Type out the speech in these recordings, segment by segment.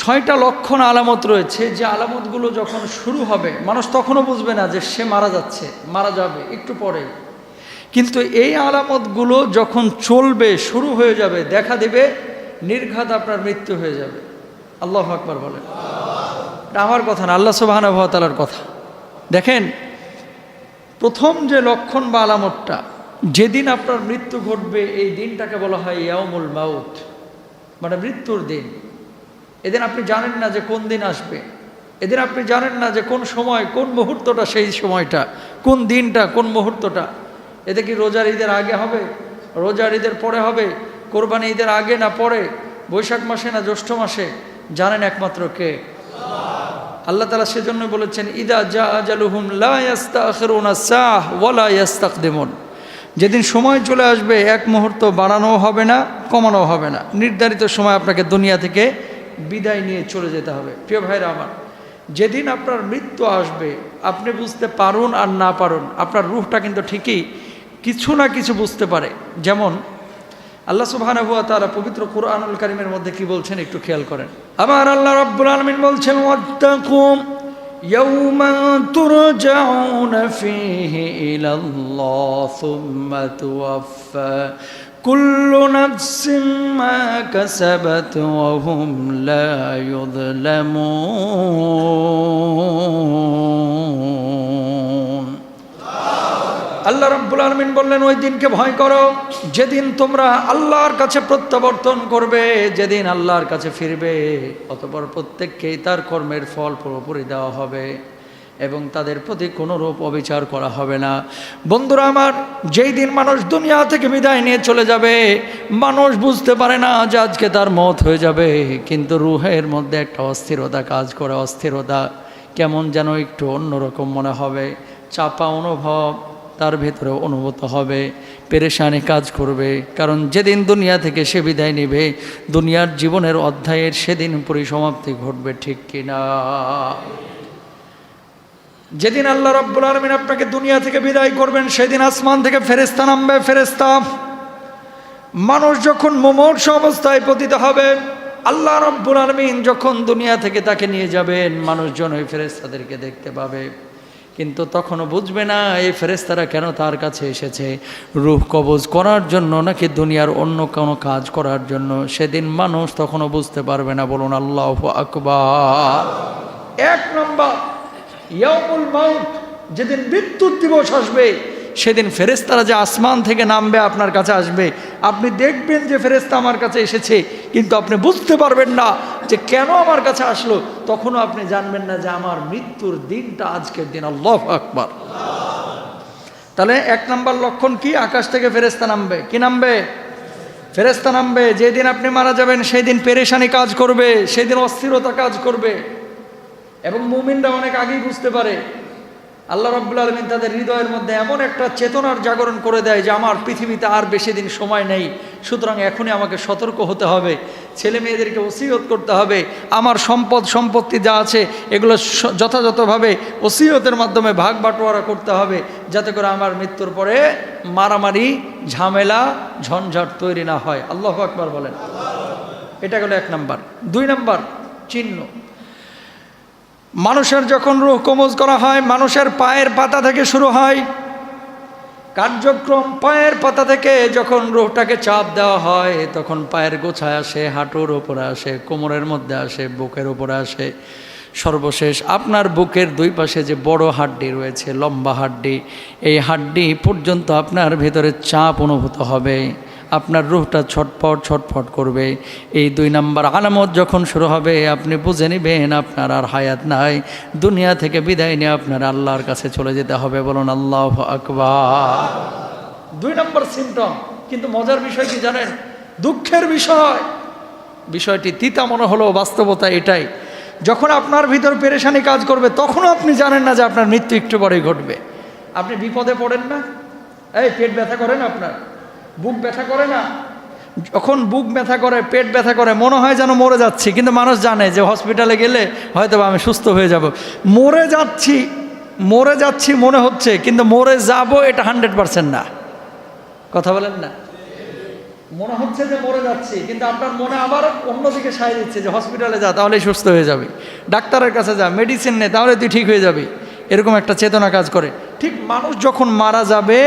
6টা লক্ষণ আলামত রয়েছে, যে আলামতগুলো যখন শুরু হবে মানুষ তখনও বুঝবে না যে সে মারা যাচ্ছে, মারা যাবে একটু পরে। কিন্তু এই আলামতগুলো যখন চলবে, শুরু হয়ে যাবে, দেখা দেবে, নির্ঘাত আপনার মৃত্যু হয়ে যাবে। আল্লাহু আকবার বলেন। এটা আমার কথা না, আল্লাহ সুবহানাহু ওয়া তাআলার কথা। দেখেন, প্রথম যে লক্ষণ বা আলামতটা, যেদিন আপনার মৃত্যু ঘটবে এই দিনটাকে বলা হয় ইয়াউমুল মাউত, মানে মৃত্যুর দিন। এদিন আপনি জানেন না যে কোন দিন আসবে, এদিন আপনি জানেন না যে কোন সময়, কোন মুহূর্তটা সেই সময়টা, কোন দিনটা, কোন মুহূর্তটা। এতে কি রোজার ঈদের আগে হবে, রোজার ঈদের পরে হবে, কোরবানি ঈদের আগে না পরে, বৈশাখ মাসে না জ্যৈষ্ঠ মাসে, জানেন একমাত্র কে? আল্লাহ তাআলা সেজন্য বলেছেন, ইদা জা আজালুহুম লা ইস্তাখিরুনা সাহ ওয়া লা ইস্তাকদিমুন। যেদিন সময় চলে আসবে এক মুহূর্ত বাড়ানো হবে না, কমানো হবে না, নির্ধারিত সময় আপনাকে দুনিয়া থেকে বিদায় নিয়ে চলে যেতে হবে। প্রিয় ভাইরা আমার, যেদিন আপনার মৃত্যু আসবে, আপনি বুঝতে পারুন আর না পারুন, আপনার রূহটা কিন্তু ঠিকই কিছু না কিছু বুঝতে পারে। যেমন আল্লাহ সুবহানাহু ওয়া তাআলা পবিত্র কুরআনুল কারীমের মধ্যে কি বলছেন একটু খেয়াল করেন। আবার আল্লাহ রাব্বুল আলামিন বলছেন, ওয়াত্তাকুম ইয়াওমান তুরজাউনা ফীহি ইলাল্লাহ সুম্মা তুওয়াফা কুল্লু নাফসিন মা কাসাবাত ওয়া হুম লা ইউযলামুন। আল্লাহ রাব্বুল আলামিন বললেন, ওই দিনকে ভয় করো যেদিন তোমরা আল্লাহর কাছে প্রত্যাবর্তন করবে, যেদিন আল্লাহর কাছে ফিরবে, অতঃপর প্রত্যেককেই তার কর্মের ফল পুরোপুরি দেওয়া হবে এবং তাদের প্রতি কোনোরূপ অবিচার করা হবে না। বন্ধুরা আমার, যেই দিন মানুষ দুনিয়া থেকে বিদায় নিয়ে চলে যাবে, মানুষ বুঝতে পারে না যে আজকে তার মওত হয়ে যাবে, কিন্তু রুহের মধ্যে একটা অস্থিরতা কাজ করে। অস্থিরতা কেমন যেন একটু অন্যরকম মনে হবে, চাপা অনুভব তার ভেতরে অনুভূত হবে, পেরেশানি কাজ করবে। কারণ যেদিন দুনিয়া থেকে সে বিদায় নেবে, দুনিয়ার জীবনের অধ্যায়ের সেদিন পরিসমাপ্তি ঘটবে, ঠিক কিনা? যেদিন আল্লাহ রাব্বুল আলামিন আপনাকে দুনিয়া থেকে বিদায় করবেন, সেদিন আসমান থেকে ফেরেশতা নামবে। ফেরেশতা, মানুষ যখন মুমূর্ষ অবস্থায় পতিত হবে, আল্লাহ রাব্বুল আলামিন যখন দুনিয়া থেকে তাকে নিয়ে যাবেন, মানুষজন ওই ফেরেশতাদেরকে দেখতে পাবে, কিন্তু তখনও বুঝবে না এই ফেরেশতারা কেন তার কাছে এসেছে, রূহ কবজ করার জন্য নাকি দুনিয়ার অন্য কোনো কাজ করার জন্য। সেদিন মানুষ তখনও বুঝতে পারবে না। বলুন আল্লাহু আকবার। এক নম্বর, ইয়াউমুল মাউত, যেদিন মৃত্যুর দিবস আসবে, সেদিন ফেরেশতারা যে আসমান থেকে নামবে আপনার কাছে আসবে, আপনি দেখবেন যে ফেরেশতা আমার কাছে এসেছে, কিন্তু আপনি বুঝতে পারবেন না যে কেন আমার কাছে আসলো। তখনও আপনি জানবেন না যে আমার মৃত্যুর দিনটা আজকের দিন। আল্লাহু আকবার। তাহলে এক নম্বর লক্ষণ কি? আকাশ থেকে ফেরেশতা নামবে। কি নামবে? ফেরেশতা নামবে। যেদিন আপনি মারা যাবেন সেই দিন পেরেশানি কাজ করবে, সেই দিন অস্থিরতা কাজ করবে, এবং মুমিনরা অনেক আগেই বুঝতে পারে। আল্লাহ রাব্বুল আলামিন তাদের হৃদয়ের মধ্যে এমন একটা চেতনার জাগরণ করে দেয় যে আমার পৃথিবীতে আর বেশি দিন সময় নেই, সুতরাং এখনই আমাকে সতর্ক হতে হবে, ছেলে মেয়েদেরকে ওসিয়ত করতে হবে, আমার সম্পত্তি যা আছে এগুলো যথাযথভাবে ওসিয়তের মাধ্যমে ভাগ বাটোয়ারা করতে হবে, যাতে করে আমার মৃত্যুর পরে মারামারি, ঝামেলা, ঝঞ্ঝাট তৈরি না হয়। আল্লাহু আকবার বলেন। এটা গেল এক নাম্বার। দুই নাম্বার চিহ্ন, মানুষের যখন রূহ কবজ করা হয়, মানুষের পায়ের পাতা থেকে শুরু হয় কার্যক্রম। পায়ের পাতা থেকে যখন রূহটাকে চাপ দেওয়া হয়, তখন পায়ের গোছায় আসে, হাঁটুর উপরে আসে, কোমরের মধ্যে আসে, বুকের উপরে আসে, সর্বশেষ আপনার বুকের দুই পাশে যে বড় হাড্ডি রয়েছে, লম্বা হাড্ডি, এই হাড্ডি পর্যন্ত আপনার ভেতরে চাপ অনুভূত হবে, আপনার রূহটা ছটফট ছটফট করবে। এই দুই নাম্বার আলামত যখন শুরু হবে, আপনি বুঝে নেবেন আপনার আর হায়াত নাই, দুনিয়া থেকে বিদায় নিয়ে আপনার আল্লাহর কাছে চলে যেতে হবে। বলুন আল্লাহু আকবার। দুই নম্বর সিমটম। কিন্তু মজার বিষয় কি জানেন? দুঃখের বিষয়, বিষয়টি তিতা মনে হলো, বাস্তবতা এটাই, যখন আপনার ভিতর পেরেশানি কাজ করবে, তখনও আপনি জানেন না যে আপনার মৃত্যু একটু পরেই ঘটবে। আপনি বিপদে পড়েন না? এই পেট ব্যথা করে না, আপনার বুক ব্যথা করে না? যখন বুক ব্যথা করে, পেট ব্যথা করে, মনে হয় যেন মরে যাচ্ছি, কিন্তু মানুষ জানে যে হসপিটালে গেলে হয়তো আমি সুস্থ হয়ে যাব। মরে যাচ্ছি মনে হচ্ছে, কিন্তু মরে যাব এটা 100% না। কথা বলেন না? মনে হচ্ছে যে মরে যাচ্ছি, কিন্তু আপনার মনে আবার অন্যদিকে সায় দিচ্ছে যে হসপিটালে যা, তাহলেই সুস্থ হয়ে যাবে, ডাক্তারের কাছে যা, মেডিসিন নে, তাহলে তুই ঠিক হয়ে যাবি। এরকম একটা চেতনা কাজ করে। ঠিক মানুষ যখন মারা যাবে,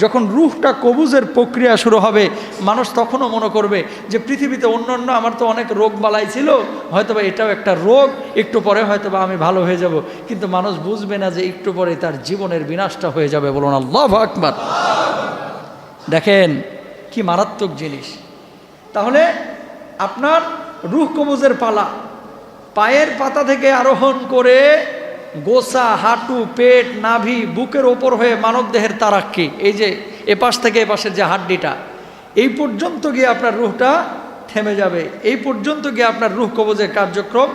যখন রূহটা কবুজের প্রক্রিয়া শুরু হবে, মানুষ তখনও মনে করবে যে পৃথিবীতে অন্য আমার তো অনেক রোগ বালাই ছিল, হয়তোবা এটাও একটা রোগ, একটু পরে হয়তোবা আমি ভালো হয়ে যাব। কিন্তু মানুষ বুঝবে না যে একটু পরে তার জীবনের বিনাশটা হয়ে যাবে। বলুন আল্লাহু আকবার। দেখেন কি মারাত্মক জিনিস। তাহলে আপনার রূহ কবুজের পালা, পায়ের পাতা থেকে আরোহণ করে গোসা, হাঁটু, পেট, নাভি, বুকের ওপর হয়ে মানবদেহের তারাক্কি, এই যে এপাশ থেকে এপাশের যে হাড্ডিটা, এই পর্যন্ত গিয়ে আপনার রূহটা থেমে যাবে। এই পর্যন্ত গিয়ে আপনার রূহ কবজের কার্যক্রম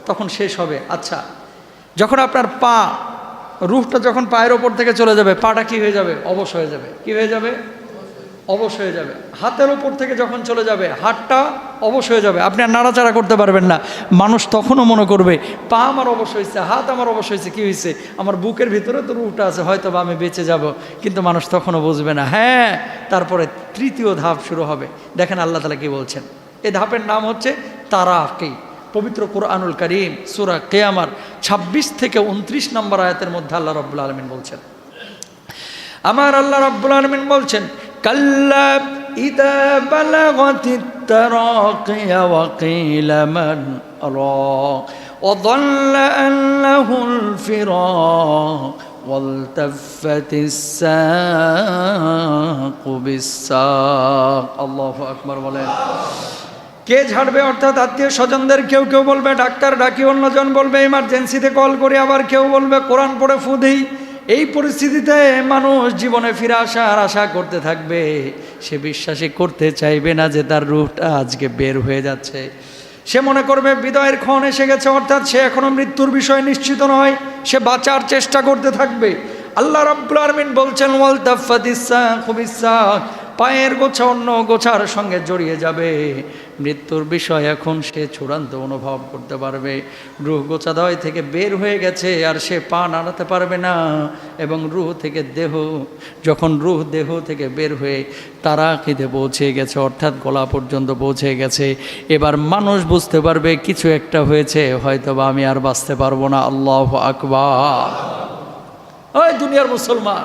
তখন শেষ হবে। আচ্ছা, যখন আপনার পা, রূহটা যখন পায়ের ওপর থেকে চলে যাবে, পাটা কি হয়ে যাবে? অবশ হয়ে যাবে। কি হয়ে যাবে? অবশ হয়ে যাবে। হাতের ওপর থেকে যখন চলে যাবে, হাতটা অবশ হয়ে যাবে, আপনি আর নাড়াচাড়া করতে পারবেন না। মানুষ তখনও মনে করবে পা আমার অবশ হয়েছে, হাত আমার অবশ হয়েছে, কী হয়েছে? আমার বুকের ভিতরে তো রূহটা আছে, হয়তো বা আমি বেঁচে যাব। কিন্তু মানুষ তখনও বুঝবে না। হ্যাঁ, তারপরে তৃতীয় ধাপ শুরু হবে। দেখেন আল্লাহ তাআলা কি বলছেন। এই ধাপের নাম হচ্ছে তারাকি। পবিত্র কুরআনুল কারীম সূরা কিয়ামার 26 থেকে 29 নম্বর আয়াতের মধ্যে আল্লাহ রাব্বুল আলামিন বলছেন, আমার আল্লাহ রাব্বুল আলামিন বলছেন, কাল্লা ইযা বালাগাতিত তারাকিয়া ওয়া কিলা মান রাক ওয়া যাল্লা আন্নাহুল ফিরাক ওয়ালতাফাতিস সাকু বিস-সাক। আল্লাহু আকবার বলেন। কে ঝাড়বে? অর্থাৎ আত্মীয় স্বজনদের কেউ কেউ বলবে ডাক্তার ডাকি, অন্যজন বলবে ইমার্জেন্সিতে কল করি, আবার কেউ বলবে কোরআন পড়ে ফু দেই। এই পরিস্থিতিতে মানুষ জীবনে ফিরে আসার আশা করতে থাকবে। সে বিশ্বাসই করতে চাইবে না যে তার রূহটা আজকে বের হয়ে যাচ্ছে। সে মনে করবে বিদায়ের ক্ষণ এসে গেছে, অর্থাৎ সে এখনো মৃত্যুর বিষয় নিশ্চিত নয়, সে বাঁচার চেষ্টা করতে থাকবে। আল্লাহ রাব্বুল আলামিন বলছেন, ওয়ালতাফাতিস সাকু বিস-সাক, পায়ের গোছা অন্য গোছার সঙ্গে জড়িয়ে যাবে। মৃত্যুর বিষয় এখন সে চূড়ান্ত অনুভব করতে পারবে। রূহ গোছাদয় থেকে বের হয়ে গেছে, আর সে পা নাড়াতে পারবে না। এবং রূহ থেকে দেহ, যখন রূহ দেহ থেকে বের হয়ে তারাকিতে পৌঁছে গেছে, অর্থাৎ গলা পর্যন্ত পৌঁছে গেছে, এবার মানুষ বুঝতে পারবে কিছু একটা হয়েছে, হয়তোবা আমি আর বাঁচতে পারবো না। আল্লাহু আকবার। ওই দুনিয়ার মুসলমান,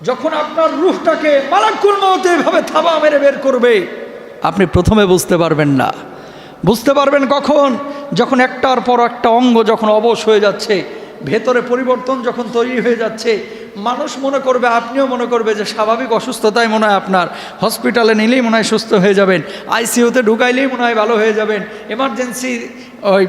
যখন আপনার রূহটাকে মালাকুল মউত এভাবে থাবা মেরে বের করবে, আপনি প্রথমে বুঝতে পারবেন না। বুঝতে পারবেন কখন? যখন একটার পর একটা অঙ্গ যখন অবশ হয়ে যাচ্ছে, ভেতরে পরিবর্তন যখন তৈরি হয়ে যাচ্ছে, মানুষ মনে করবে, আপনিও মনে করবে যে স্বাভাবিক অসুস্থতায় মনে হয় আপনার, হসপিটালে নিলেই মনে হয় সুস্থ হয়ে যাবেন, আইসিইউতে ঢুকাইলেই মনে হয় ভালো হয়ে যাবেন, এমার্জেন্সি ওই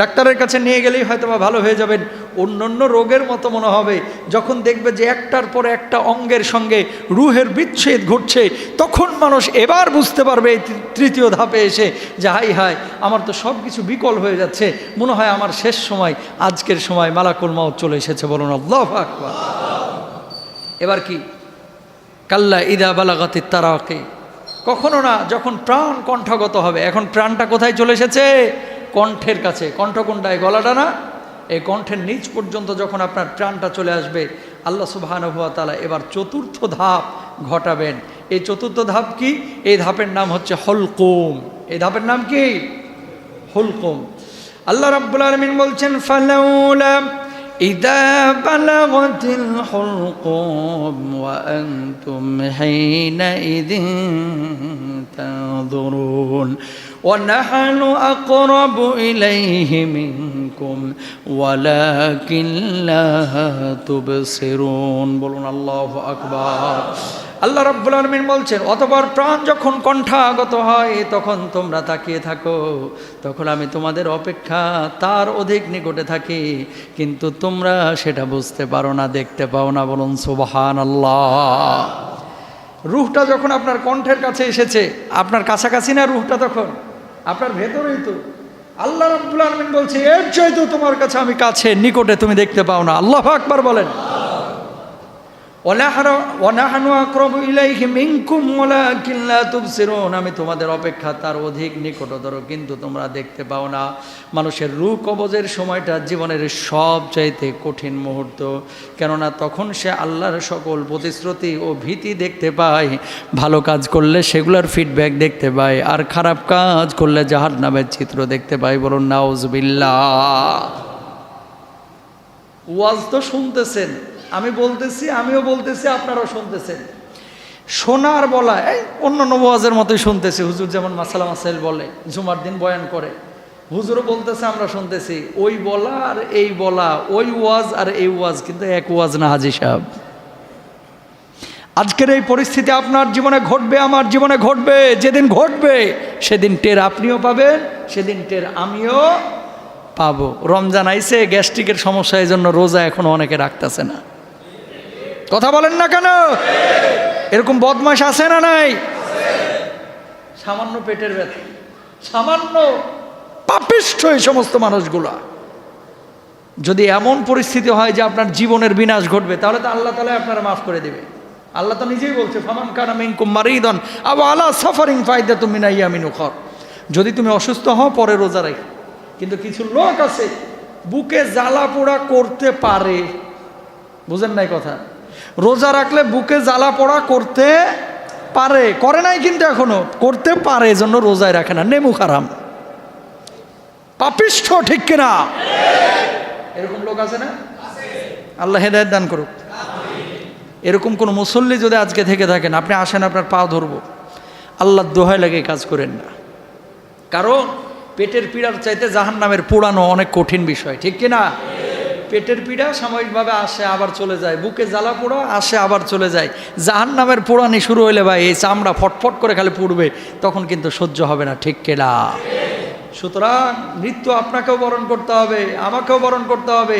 ডাক্তারের কাছে নিয়ে গেলেই হয়তো বা ভালো হয়ে যাবেন। অন্য রোগের মতো মনে হবে। যখন দেখবে যে একটার পর একটা অঙ্গের সঙ্গে রূহের বিচ্ছেদ ঘটছে, তখন মানুষ এবার বুঝতে পারবে এই তৃতীয় ধাপে এসে যে হাই হাই, আমার তো সব কিছু বিকল হয়ে যাচ্ছে, মনে হয় আমার শেষ সময়, আজকের সময় মালাকুল মউত চলে এসেছে। বলুন আল্লাহু আকবার। এবার কি? কাল্লা ইযা বালাগাতিত তারাকি, কখনো না, যখন প্রাণ কণ্ঠগত হবে। এখন প্রাণটা কোথায় চলে এসেছে? কণ্ঠের কাছে। কণ্ঠ কোনটায়? গলাটা না? এই কণ্ঠের নিচ পর্যন্ত যখন আপনার প্রাণটা চলে আসবে, আল্লাহ সুবহানাহু ওয়া তাআলা এবার চতুর্থ ধাপ ঘটাবেন। এই চতুর্থ ধাপ কি? এই ধাপের নাম হচ্ছে হুলকুম। এই ধাপের নাম কি? হুলকুম। আল্লাহ রাব্বুল আলামিন বলছেন, ফালাউলা ইযা বালাগাতিল হুলকুম ওয়া আনতুম হিনাইযিন তানযুরুন ওয়া নাহনু আকরাবু ইলাইহি মিনকুম ওয়ালাকিন লা তুবসিরুন। বলুন আল্লাহু আকবার। আল্লাহ রাব্বুল আলামিন বলছেন, অতঃপর প্রাণ যখন কণ্ঠাগত হয়, তখন তোমরা তাকিয়ে থাকো, তখন আমি তোমাদের অপেক্ষা তার অধিক নিকটে থাকি, কিন্তু তোমরা সেটা বুঝতে পারো না, দেখতে পাও না। বলুন সুবহানাল্লাহ। রূহটা যখন আপনার কণ্ঠের কাছে এসেছে, আপনার কাছাকাছি না রূহটা? তখন আপনার ভেতরেই তো। আল্লাহ রাব্বুল আলামিন বলছে, এর চাইতেও তোমার কাছে আমি কাছে, নিকটে, তুমি দেখতে পাও না। আল্লাহু আকবার বলেন। ওয়ানাহনু আকরাবু ইলাইহি মিনকুম ওয়ালাকিন লা তুবসিরুন, আমি তোমাদের অপেক্ষা তার অধিক নিকটতর, কিন্তু তোমরা দেখতে পাও না। মানুষের রূহ কবজের সময়টা জীবনের সবচাইতে কঠিন মুহূর্ত, কেননা তখন সে আল্লাহর সকল প্রতিশ্রুতি ও ভীতি দেখতে পায়। ভালো কাজ করলে সেগুলোর ফিডব্যাক দেখতে পায়, আর খারাপ কাজ করলে জাহান্নামের চিত্র দেখতে পায়। বলুন নাউজুবিল্লাহ। ওয়াজ তো শুনতেছেন, আমি বলতেছি, আমিও বলতেছি, আপনারাও শুনতেছেন। শোনার বলা এই অন্য ওয়াজের মতোই শুনতেছি। হুজুর যেমন মাসালা মাসাইল বলে, জুমার দিন বয়ান করে, হুজুরও বলতেছে, আমরা শুনতেছি। ওই বলা আর এই বলা, ওই ওয়াজ আর এই ওয়াজ কিন্তু এক ওয়াজ না হাজী সাহেব। আজকের এই পরিস্থিতি আপনার জীবনে ঘটবে, আমার জীবনে ঘটবে। যেদিন ঘটবে সেদিন টের আপনিও পাবেন, সেদিন টের আমিও পাবো। রমজান আইছে, গ্যাস্ট্রিকের সমস্যা, এই জন্য রোজা এখনো অনেকে রাখতেছে না। কথা বলেন না কেন? এরকম বদমাশ আছে না নাই? সামান্য পেটের ব্যথা, সামান্য পাপিষ্ঠ এই সমস্ত মানুষগুলা। যদি এমন পরিস্থিতি হয় যে আপনার জীবনের বিনাশ ঘটবে, তাহলে তো আল্লাহ তাআলা আপনারা মাফ করে দেবে। আল্লাহ তো নিজেই বলছে, ফামান কানা মিনকুম মারিদান আও আলা সাফারিন ফাইদাতুম মিন আইয়ামিন উখর। যদি তুমি অসুস্থ হও পরে রোজা রাখো। কিন্তু কিছু লোক আছে বুকে জ্বালা পোড়া করতে পারে, বুঝেন নাই কথা? রোজা রাখলে বুকে জ্বালা পোড়া করতে পারে, করে নাই কিন্তু এখনো করতে পারে, এজন্য রোজায় রাখে না। নেমু খারাম, পাপিষ্ঠ, ঠিক কিনা? এরকম লোক আছে না? আল্লাহ হেদায়েত দান করুক। এরকম কোন মুসল্লি যদি আজকে থেকে থাকেন, আপনি আসেন, আপনার পা ধরবো। আল্লাহর দোহাই লাগে কাজ করেন না, কারণ পেটের পীড়ার চাইতে জাহান্নামের পোড়ানো অনেক কঠিন বিষয়, ঠিক কিনা? পেটের পীড়া সাময়িকভাবে আসে আবার চলে যায়, বুকে জ্বালা পোড়া আসে আবার চলে যায়। জাহান্নামের পোড়ানি শুরু হইলে ভাই এই চামড়া ফটফট করে খালি পুড়বে, তখন কিন্তু সহ্য হবে না, ঠিক কিনা? সুতরাং মৃত্যু আপনাকেও বরণ করতে হবে, আমাকেও বরণ করতে হবে।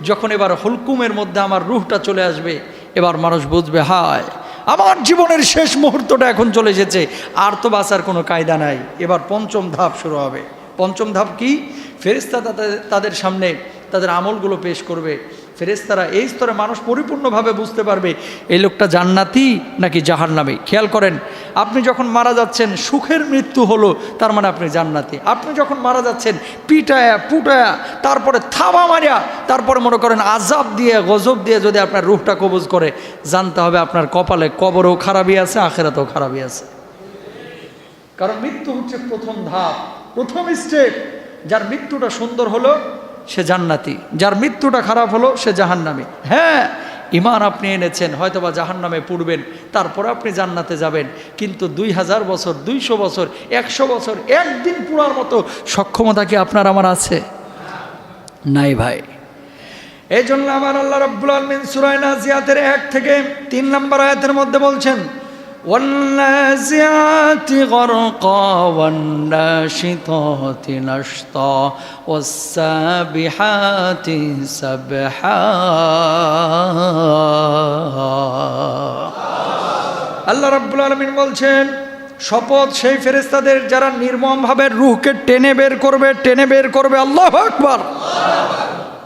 যখন এবার হুলকুমের মধ্যে আমার রুহটা চলে আসবে, এবার মানুষ বুঝবে, হায় আমার জীবনের শেষ মুহূর্তটা এখন চলে এসেছে, আর তো বাঁচার কোনো কায়দা নাই। এবার পঞ্চম ধাপ শুরু হবে। পঞ্চম ধাপ কি? ফেরেশতা তাদের সামনে তাদের আমলগুলো পেশ করবে। ফেরেশতারা এই স্তরে মানুষ পরিপূর্ণভাবে বুঝতে পারবে এই লোকটা জান্নাতি নাকি জাহান্নামী। খেয়াল করেন, আপনি যখন মারা যাচ্ছেন সুখের মৃত্যু হলো, তার মানে আপনি জান্নাতি। আপনি যখন মারা যাচ্ছেন পিটায়া পুটায়া, তারপরে থাবা মারিয়া, তারপরে মনে করেন আজাব দিয়ে গজব দিয়ে যদি আপনার রূহটা কবজ করে, জানতে হবে আপনার কপালে কবরেও খারাপই আছে, আখেরাতেও খারাপই আছে। কারণ মৃত্যু হচ্ছে প্রথম ধাপ, প্রথম স্টেপ। যার মৃত্যুটা সুন্দর হলো সে জান্নাতি, যার মৃত্যুটা খারাপ হলো সে জাহান্নামী। হ্যাঁ, ঈমান আপনি এনেছেন, হয়তোবা জাহান্নামে পুড়বেন, তারপরে আপনি জান্নাতে যাবেন, কিন্তু 2000 বছর, 200 বছর, 100 বছর একদিন পুরার মতো সক্ষমতা কি আপনার আমার আছে? নাই ভাই। এই জন্য আমার আল্লাহ রাব্বুল আলামিন সূরা নাজিয়াতের 1 থেকে 3 নম্বর আয়াতের মধ্যে বলছেন, والنازعات غرقا والناشطات نشطا والسابحات سبحا। আল্লাহ রাব্বুল আলামিন বলছেন, শপথ সেই ফেরেশতাদের যারা নির্মমভাবে রূহকে টেনে বের করবে, টেনে বের করবে। আল্লাহু আকবার।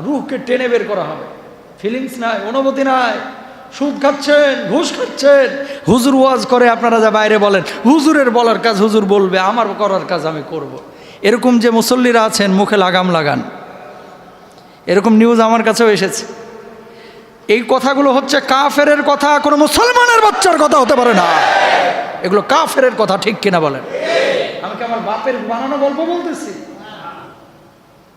রূহকে টেনে বের করা হবে, ফিলিংস নাই, অনুভূতি নাই। সুদ খাচ্ছেন, ঘুষ খাচ্ছেন, হুজুর ওয়াজ করে, আপনারা যা বাইরে বলেন হুজুরের বলার কাজ হুজুর বলবে, আমার করার কাজ আমি করব। এরকম যে মুসল্লিরা আছেন মুখে লাগাম লাগান, এরকম নিউজ আমার কাছেও এসেছে। এই কথাগুলো হচ্ছে কাফেরের কথা, কোনো মুসলমানের বাচ্চার কথা হতে পারে না। এগুলো কাফেরের কথা, ঠিক কিনা বলেন? আমি কি আমার বাপের বানানো গল্প বলতেছি?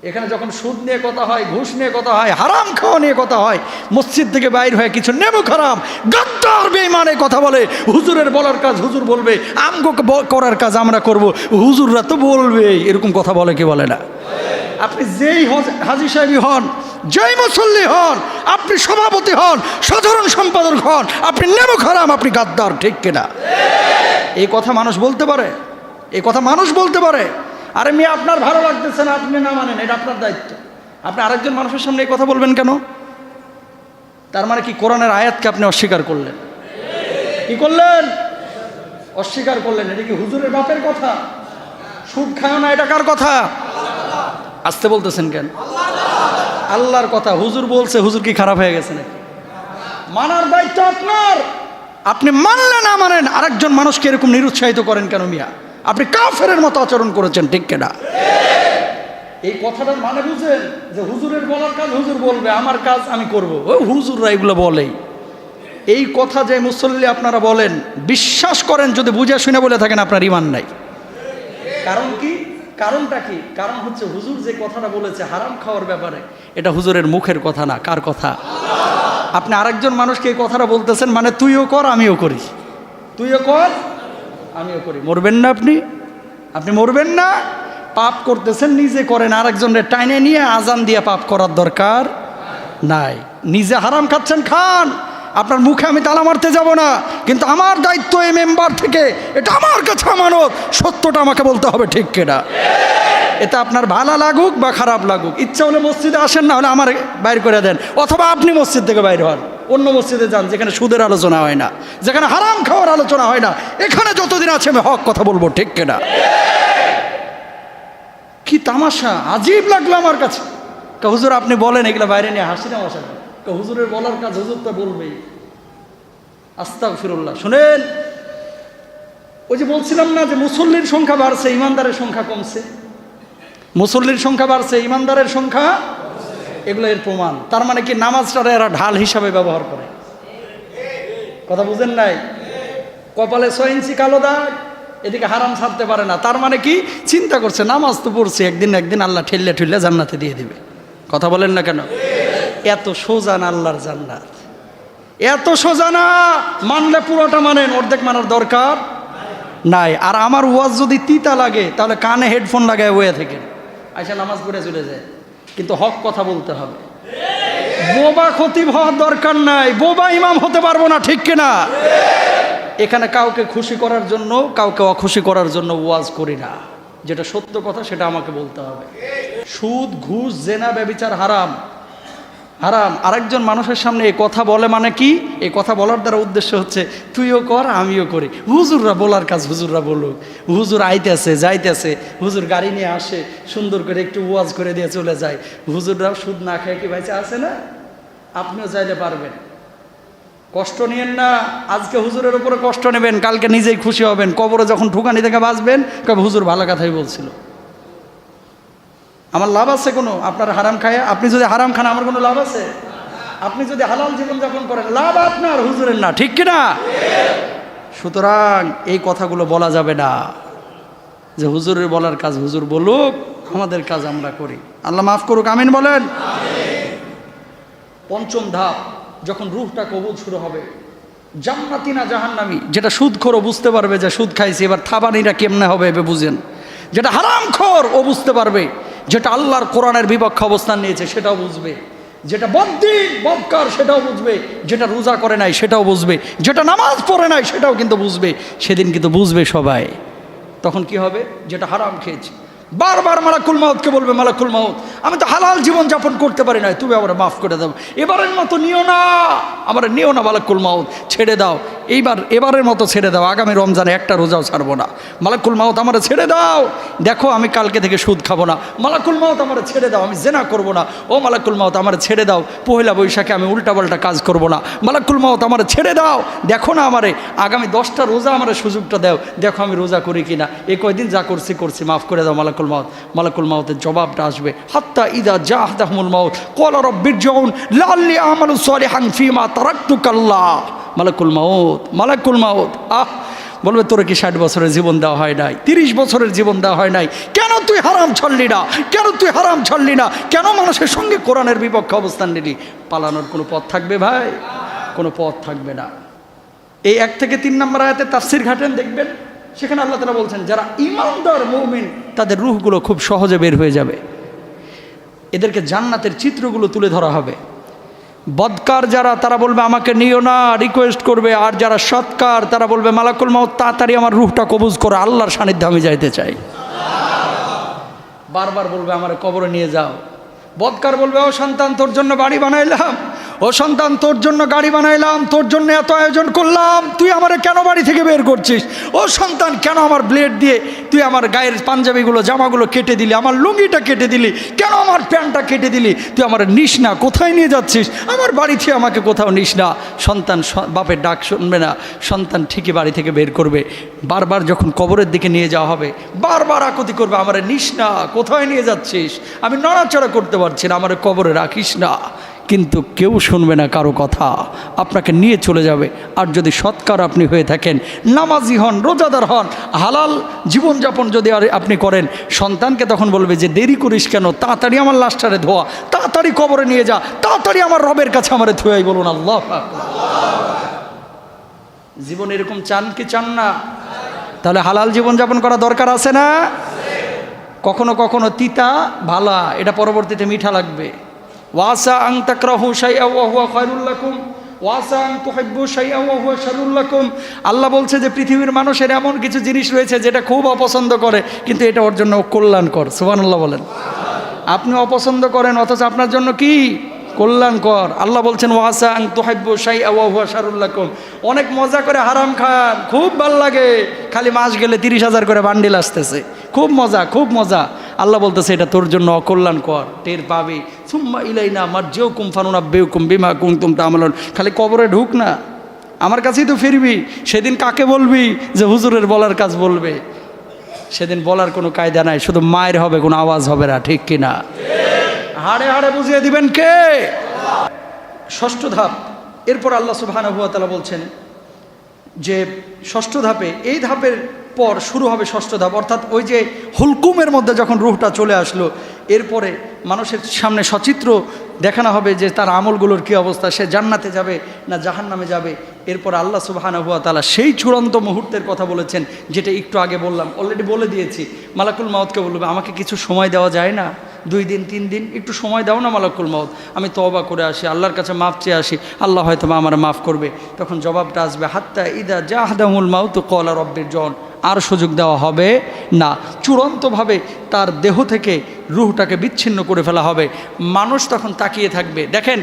এখানে যখন সুদ নিয়ে কথা হয়, ঘুষ নিয়ে কথা হয়, হারাম খাওয়া নিয়ে কথা হয়, মসজিদ থেকে বাইর হয়ে কিছু নেমু খারাম গাদ্দার বেঈমানে কথা বলে, হুজুরের বলার কাজ হুজুর বলবে, আমগো করার কাজ আমরা করব, হুজুররা তো বলবে, এরকম কথা বলে কি বলে না? আপনি যেই হাজী সাহেবই হন, যেই মুসল্লি হন, আপনি সভাপতি হন, সাধারণ সম্পাদক হন, আপনি নেমু খারাম, আপনি গাদ্দার, ঠিক কিনা? এই কথা মানুষ বলতে পারে? এই কথা মানুষ বলতে পারে? আরে মেয়ে, আপনার ভালো লাগতেছে না, আপনি না মানেন, এটা আপনার দায়িত্ব। আপনি আরেকজন মানুষের সামনে এই কথা বলবেন কেন? তার মানে কি কোরআনের আয়াতকে আপনি অস্বীকার করলেন? কি করলেন? অস্বীকার করলেন। এটা কি হুজুরের বাপের কথা? সুদ খায় না, এটা কার কথা? আসতে বলতেছেন কেন? আল্লাহর কথা। হুজুর বলছে, হুজুর কি খারাপ হয়ে গেছে নাকি? মানার দায়িত্ব আপনার। আপনি মানলে না মানেন, আরেকজন মানুষকে এরকম নিরুৎসাহিত করেন কেন মিয়া? আপনি কাফেরের মতো আচরণ করেছেন, ঠিক কিনা? এই কথাটার মানে বুঝেন যে হুজুরের বলার কাজ হুজুর বলবে, আমার কাজ আমি করব। ওই হুজুররা এগুলো বলেই। এই কথা যে মুসল্লি আপনারা বলেন, বিশ্বাস করেন যদি বুঝে শুনে বলে থাকেন আপনার ঈমান নাই। কারণ কি? কারণটা কি? কারণ হচ্ছে হুজুর যে কথাটা বলেছে হারাম খাওয়ার ব্যাপারে, এটা হুজুরের মুখের কথা না। কার কথা? আপনি আরেকজন মানুষকে এই কথাটা বলতেছেন, মানে তুইও কর আমিও করি, তুইও কর আমিও করি। মরবেন না আপনি? আপনি মরবেন না? পাপ করতেছেন, নিজে করেন, আরেকজনের টাইনে নিয়ে আজান দিয়ে পাপ করার দরকার নাই। নিজে হারাম খাচ্ছেন, খান, আপনার মুখে আমি তালা মারতে যাব না, কিন্তু আমার দায়িত্ব এই মেম্বার থেকে, এটা আমার কাছে আমানত, সত্যটা আমাকে বলতে হবে, ঠিক কিনা? এটা আপনার ভালো লাগুক বা খারাপ লাগুক, ইচ্ছা হলে মসজিদে আসেন, না হলে আমার বাইর করে দেন, অথবা আপনি মসজিদ থেকে বাইর হন, অন্য মসজিদে যান যেখানে সুদের আলোচনা হয় না, যেখানে হারাম খাওয়ার আলোচনা হয় না। এখানে যতদিন আছে আমি হক কথা বলবো, ঠিক কিনা? কি তামাশা, আজীব লাগলো আমার কাছে। হুজুর আপনি বলেন, এগুলো বাইরে নিয়ে হাসি তামাশা। হুজুরের বলার কাজ হুজুর তো বলবেই। আস্তাগফিরুল্লাহ। শুনেন, ওই যে বলছিলাম না যে মুসল্লির সংখ্যা বাড়ছে, ইমানদারের সংখ্যা কমছে। মুসল্লির সংখ্যা বাড়ছে, ইমানদারের সংখ্যা, এগুলো এর প্রমাণ। তার মানে কি নামাজটারে এরা ঢাল হিসাবে ব্যবহার করে। কথা বুঝেন নাই? কপালে 6 ইঞ্চি কালো দাগ, এদিকে হারাম ছাড়তে পারে না। তার মানে কি চিন্তা করছে, নামাজ তো পড়ছে, একদিন একদিন আল্লাহ ঠেললে ঠেললে জান্নাতে দিয়ে দিবে। কথা বলেন না কেন? এত সোজা না আল্লাহর জান্নাত, এত সোজা না। মানলে পুরোটা মানেন, অর্ধেক মানার দরকার নাই। আর আমার ওয়াজ যদি তিতা লাগে তাহলে কানে হেডফোন লাগায় বয়ে থেকে আইসা নামাজ পড়ে চলে যায়। কিন্তু হক কথা বলতে হবে। বোবা খতিব হওয়ার দরকার নাই, বোবা ইমাম হতে পারবো না, ঠিক কিনা? এখানে কাউকে খুশি করার জন্য, কাউকে অখুশি করার জন্য ওয়াজ করি না। যেটা সত্য কথা সেটা আমাকে বলতে হবে। সুদ, ঘুষ, জেনা, ব্যভিচার হারাম, হারাম। আরেকজন মানুষের সামনে এই কথা বলে মানে কি? এই কথা বলার দ্বারা উদ্দেশ্য হচ্ছে তুইও কর আমিও করি। হুজুররা বলার কাজ হুজুররা বলুক। হুজুর আইতেছে যাইতেছে, হুজুর গাড়ি নিয়ে আসে, সুন্দর করে একটু ওয়াজ করে দিয়ে চলে যায়। হুজুররাও সুদ না খায় কি ভাইচা আছে না? আপনিও চাইলে পারবেন। কষ্ট নিয়েন না। আজকে হুজুরের উপরে কষ্ট নেবেন, কালকে নিজেই খুশি হবেন। কবরে যখন ঠুকানি থেকে বাঁচবেন, কবে হুজুর ভালো কথাই বলছিল। আমার লাভ আছে কোনো? আপনার হারাম খায়, আপনি যদি হারাম খান আমার কোনো লাভ আছে? আপনি যদি হালাল জীবনযাপন করেন, লাভ আপনার, হুজুরের না, ঠিক কিনা? সুতরাং এই কথাগুলো বলা যাবে না যে হুজুরের বলার কাজ হুজুর বলুক, আমাদের কাজ আমরা করি। আল্লাহ মাফ করুক, আমিন বলেন। পঞ্চম ধাপ, যখন রূহটা কবুল শুরু হবে, জান্নাতি না জাহান্নামী, যেটা সুদখোর বুঝতে পারবে যে সুদ খাইছে, এবার থাবানিরা কেমনে হবে এবার বুঝেন। যেটা হারামখোর ও বুঝতে পারবে, যেটা আল্লাহর কোরআনের বিপক্ষে অবস্থান নিয়েছে সেটাও বুঝবে, যেটা বদ্দিন বদকার সেটাও বুঝবে, যেটা রোজা করে নাই সেটাও বুঝবে, যেটা নামাজ পড়ে নাই সেটাও কিন্তু বুঝবে। সেদিন কিন্তু বুঝবে সবাই। তখন কি হবে? যেটা হারাম খেয়েছে বারবার মালাকুল মাউতকে বলবে, মালাকুল মাউত আমি তো হালাল জীবন যাপন করতে পারি না, তুমি আমার মাফ করে দাও, এবারের মতো নিও না, আমার নিও না মালাকুল মাউত, ছেড়ে দাও, এবারের মতো ছেড়ে দাও, আগামী রমজানে একটা রোজাও ছাড়বো না, মালাকুল মাউত আমার ছেড়ে দাও, দেখো আমি কালকে থেকে সুদ খাবো না, মালাকুল মাউত আমার ছেড়ে দাও, আমি জেনা করবো না, ও মালাকুল মাউত আমার ছেড়ে দাও, পহেলা বৈশাখে আমি উল্টাপাল্টা কাজ করবো না, মালাকুল মাউত আমার ছেড়ে দাও, দেখো না আমারে আগামী 10টা রোজা আমার সুযোগটা দাও, দেখো আমি রোজা করি কিনা, এই কয়দিন যা করছি মাফ করে দাও মালাকুল মাউত। মালাকুল মাউতের জবাবটা আসবে, হাত্তা ইদা জাহদাহুমুল মাউত ক্বালা রাব্বিরজিউন লাআল্লি আমালু সালিহান ফীমা তারাকতু কাল্লা। মালাকুল মাউত বলবে, তোর কি 60 বছরের জীবন দেওয়া হয় নাই, 30 বছরের জীবন দেওয়া হয় নাই, কেন তুই হারাম ছাড়লি না, কেন তুই হারাম ছাড়লি না, কেন মানুষের সঙ্গে কোরআনের বিপক্ষে অবস্থান নিলি? পালানোর কোনো পথ থাকবে ভাই? কোনো পথ থাকবে না। এই 1 থেকে 3 নম্বর আয়াতে তাফসীর ঘাটেন, দেখবেন সেখানে আল্লাহ তাআলা বলছেন যারা ঈমানদার মুমিন তাদের রূহগুলো খুব সহজে বের হয়ে যাবে, এদেরকে জান্নাতের চিত্রগুলো তুলে ধরা হবে। বদকার যারা, তারা বলবে আমাকে নিও না, রিকোয়েস্ট করবে। আর যারা সৎকার তারা বলবে মালাকুল মাউত তাড়াতাড়ি আমার রূহটা কবজ করে, আল্লাহর সান্নিধ্যে আমি যাইতে চাই। বারবার বলবে আমার কবরে নিয়ে যাও। বদকার বলবে, ও সন্তান তোর জন্য বাড়ি বানাইলাম, ও ও সন্তান, তোর জন্য গাড়ি বানাইলাম, তোর জন্য এত আয়োজন করলাম, তুই আমারে কেন বাড়ি থেকে বের করছিস? ও সন্তান, কেন আমার ব্লেড দিয়ে তুই আমার গায়ের পাঞ্জাবিগুলো জামাগুলো কেটে দিলি, আমার লুঙ্গিটা কেটে দিলি, কেন আমার প্যান্টটা কেটে দিলি? তুই আমার নিস না, কোথায় নিয়ে যাচ্ছিস? আমার বাড়ি থেকে আমাকে কোথাও নিস না। সন্তান বাপের ডাক শুনবে না, সন্তান ঠিকই বাড়ি থেকে বের করবে। বারবার যখন কবরের দিকে নিয়ে যাওয়া হবে, বারবার আকুতি করবে, আমার নিস না, কোথায় নিয়ে যাচ্ছিস? আমি নড়াচড়া করতে পারছি না, আমার কবরে রাখিস না। কিন্তু কেউ শুনবে না কারো কথা, আপনাকে নিয়ে চলে যাবে। আর যদি সৎকার আপনি হয়ে থাকেন, নামাজি হন, রোজাদার হন, হালাল জীবনযাপন যদি আর আপনি করেন, সন্তানকে তখন বলবে যে দেরি করিস কেন, তাড়াতাড়ি আমার লাশটারে ধোয়া, তাড়াতাড়ি কবরে নিয়ে যা, তাড়াতাড়ি আমার রবের কাছে আমারে ধোয়াই। বলুন আল্লাহ আকবার। জীবন এরকম চান কি চান না? তাহলে হালাল জীবনযাপন করা দরকার আছে না? কখনো কখনো তিতা ভালা, এটা পরবর্তীতে মিঠা লাগবে। ওয়াসা আন তাকরাহু শাইআন ওয়া হুয়া খায়রুল লাকুম ওয়াসা আন তুহিব্বু শাইআন ওয়া হুয়া শাররুল লাকুম। আল্লাহ বলছে যে পৃথিবীর মানুষের এমন কিছু জিনিস রয়েছে যেটা খুব অপছন্দ করে, কিন্তু এটা ওর জন্য কল্যাণকর। সুবহানাল্লাহ বলেন। আপনি অপছন্দ করেন অথচ আপনার জন্য কি কল্যাণকর। আল্লাহ বলছেন ওয়াসা আন তুহিব্বু শাইআন ওয়া হুয়া শাররুল লাকুম। অনেক মজা করে হারাম খান, খুব ভাল লাগে, খালি মাস গেলে 30,000 করে বান্ডিল আসতেছে, খুব মজা, খুব মজা। আল্লাহ বলতেছে এটা তোর জন্য অকল্যাণকর, টের পাবি। সুম্মা ইলাইনা মারজিউকুম ফানুনাব্বিউকুম বিমা কুনতুম তা'মালুন। খালি কবরে ঢুক না, আমার কাছেই তো ফিরবি। সেদিন কাকে বলবি যে হুজুরের বলার কাজ বলবে? সেদিন বলার কোনো কায়দা নাই, শুধু মায়ের হবে, কোনো আওয়াজ হবে না, ঠিক কিনা? হাড়ে হাড়ে বুঝিয়ে দিবেন কে? ষষ্ঠ ধাপ। এরপর আল্লাহ সুবহানাহু ওয়া তাআলা বলছেন যে ষষ্ঠ ধাপে, এই ধাপের পর শুরু হবে ষষ্ঠ ধাপ, অর্থাৎ ওই যে হুলকুমের মধ্যে যখন রূহটা চলে আসলো, এরপরে মানুষের সামনে সচিত্র দেখানো হবে যে তার আমলগুলোর কী অবস্থা, সে জান্নাতে যাবে না জাহান্নামে যাবে। এরপর আল্লাহ সুবহানাহু ওয়া তাআলা সেই চূড়ান্ত মুহূর্তের কথা বলেছেন, যেটা একটু আগে বললাম, অলরেডি বলে দিয়েছি। মালাকুল মাউতকে বলবে আমাকে কিছু সময় দেওয়া যায় না, 2 দিন 3 দিন একটু সময় দাও না মালাকুল মাউত, আমি তওবা করে আসি, আল্লাহর কাছে মাফ চেয়ে আসি, আল্লাহ হয়তো আমার মাফ করবে। তখন জবাবটা আসবে হাত্তা ইদা জাহাদাহুল মাউতু ক্বালা রব্বিরজিউন। আর সুযোগ দেওয়া হবে না, চূড়ান্তভাবে তার দেহ থেকে রূহটাকে বিচ্ছিন্ন করে ফেলা হবে। মানুষ তখন তাকিয়ে থাকবে। দেখেন,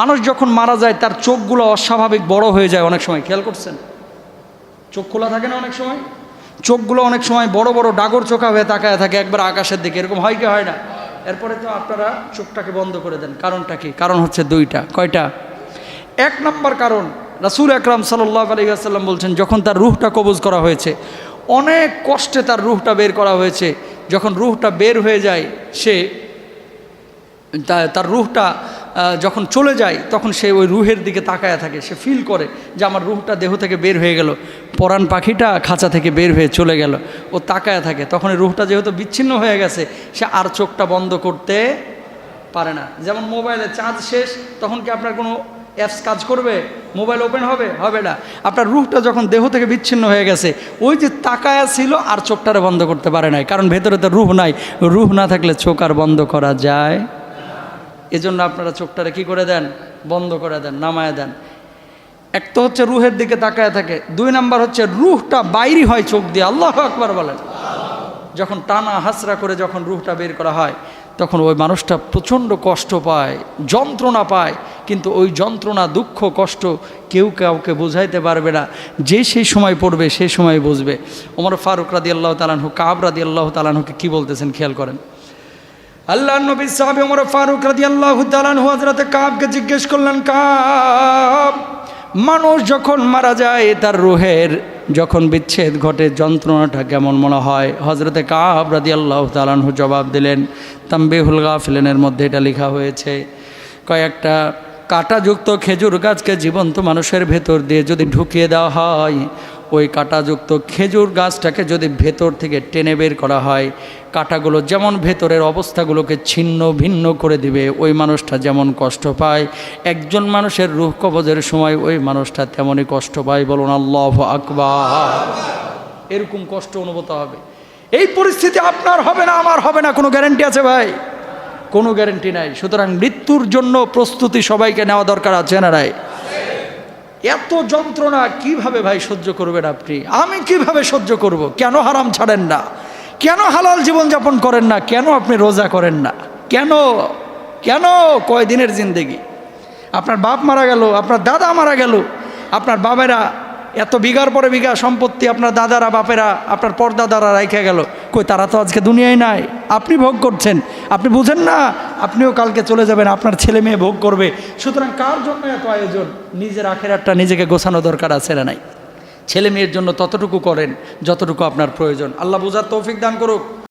মানুষ যখন মারা যায় তার চোখগুলো অস্বাভাবিক বড় হয়ে যায় অনেক সময়, খেয়াল করছেন? চোখ খোলা থাকে না অনেক সময়, চোখগুলো অনেক সময় বড় বড় ডাগর চোখা হয়ে তাকায় থাকে একবার আকাশের দিকে, এরকম হয় কি হয় না? এরপরে তো আপনারা চোখটাকে বন্ধ করে দেন। কারণটা কি? কারণ হচ্ছে 2টা। কয়টা? 1 নম্বর কারণ, রাসূল আকরাম সাল্লাল্লাহু আলাইহি ওয়াসাল্লাম বলছেন যখন তার রূহটা কবজ করা হয়েছে, অনেক কষ্টে তার রূহটা বের করা হয়েছে, যখন রূহটা বের হয়ে যায়, সে তার রূহটা যখন চলে যায় তখন সে ওই রূহের দিকে তাকায়া থাকে, সে ফিল করে যে আমার রূহটা দেহ থেকে বের হয়ে গেল, পরাণ পাখিটা খাঁচা থেকে বের হয়ে চলে গেল, ও তাকায়া থাকে। তখন এই রূহটা যেহেতু বিচ্ছিন্ন হয়ে গেছে, সে আর চোখটা বন্ধ করতে পারে না। যেমন মোবাইলে চার্জ শেষ, তখন কি আপনার কোনো অ্যাপস কাজ করবে? মোবাইল ওপেন হবে? হবে না। আপনার রূহটা যখন দেহ থেকে বিচ্ছিন্ন হয়ে গেছে, ওই যে তাকায়া ছিল আর চোখটারে বন্ধ করতে পারে নাই, কারণ ভেতরে তো রূহ নাই। রূহ না থাকলে চোখ আর বন্ধ করা যায়? এজন্য আপনারা চোখটারে কি করে দেন? বন্ধ করে দেন, নামায় দেন। এক তো হচ্ছে রূহের দিকে তাকায় থাকে, 2 নাম্বার হচ্ছে রূহটা বাইরে হয় চোখ দিয়ে। আল্লাহু আকবার বলেন। যখন টানা হাসরা করে যখন রূহটা বের করা হয়, তখন ওই মানুষটা প্রচণ্ড কষ্ট পায়, যন্ত্রণা পায়, কিন্তু ওই যন্ত্রণা, দুঃখ, কষ্ট কেউ কাউকে বোঝাইতে পারবে না। যে সেই সময় পড়বে সেই সময় বুঝবে। ওমর ফারুক রাদিয়াল্লাহু তাআলা আনহু কাব রাদিয়াল্লাহু তাআলা আনহুকে কী বলতেছেন খেয়াল করেন। আল্লাহর নবী সাহাবী ওমর ফারুক রাদিয়াল্লাহু তাআলা আনহু হযরতে কাবকে জিজ্ঞেস করলেন, কাব, মানুষ যখন মারা যায় তার রূহের যখন বিচ্ছেদ ঘটে যন্ত্রণাটা কেমন মনে হয়? হযরতে কাব রাদিয়াল্লাহু তাআলা আনহু জবাব দিলেন, তামবিহুল গাফিলিনের মধ্যে এটা লেখা হয়েছে, কয়েকটা কাঁটাযুক্ত খেজুর গাছকে জীবন্ত মানুষের ভেতর দিয়ে যদি ঢুকিয়ে দেওয়া হয়, ওই কাঁটাযুক্ত খেজুর গাছটাকে যদি ভেতর থেকে টেনে বের করা হয়, কাঁটাগুলো যেমন ভেতরের অবস্থাগুলোকে ছিন্ন ভিন্ন করে দিবে, ওই মানুষটা যেমন কষ্ট পায়, একজন মানুষের রূহ কবজের সময় ওই মানুষটা তেমনই কষ্ট পায়। বলুন আল্লাহু আকবার। এরকম কষ্ট অনুভূত হবে। এই পরিস্থিতি আপনার হবে না, আমার হবে না, কোনো গ্যারান্টি আছে ভাই? কোনো গ্যারান্টি নাই। সুতরাং মৃত্যুর জন্য প্রস্তুতি সবাইকে নেওয়া দরকার আছে না নাই? এত যন্ত্রণা কিভাবে ভাই সহ্য করবেন আপনি? আমি কিভাবে সহ্য করব? কেন হারাম ছাড়েন না? কেন হালাল জীবনযাপন করেন না? কেন আপনি রোজা করেন না? কেন? কেন? কয়দিনের জিন্দেগি? আপনার বাপ মারা গেল, আপনার দাদা মারা গেল, আপনার বাবেরা এত বিঘার পরে বিঘা সম্পত্তি আপনার দাদারা বাপেরা আপনার পরদাদারা রাইখা গেল, কই তারা তো আজকে দুনিয়ায় নাই, আপনি ভোগ করছেন, আপনি বুঝেন না আপনিও কালকে চলে যাবেন, আপনার ছেলে মেয়ে ভোগ করবে। সুতরাং কার জন্য এত আয়োজন? নিজের আখেরাতটা নিজেকে গোছানো দরকার আছে না নাই? ছেলে মেয়ের জন্য ততটুকু করেন যতটুকু আপনার প্রয়োজন। আল্লাহ বুঝার তৌফিক দান করুক।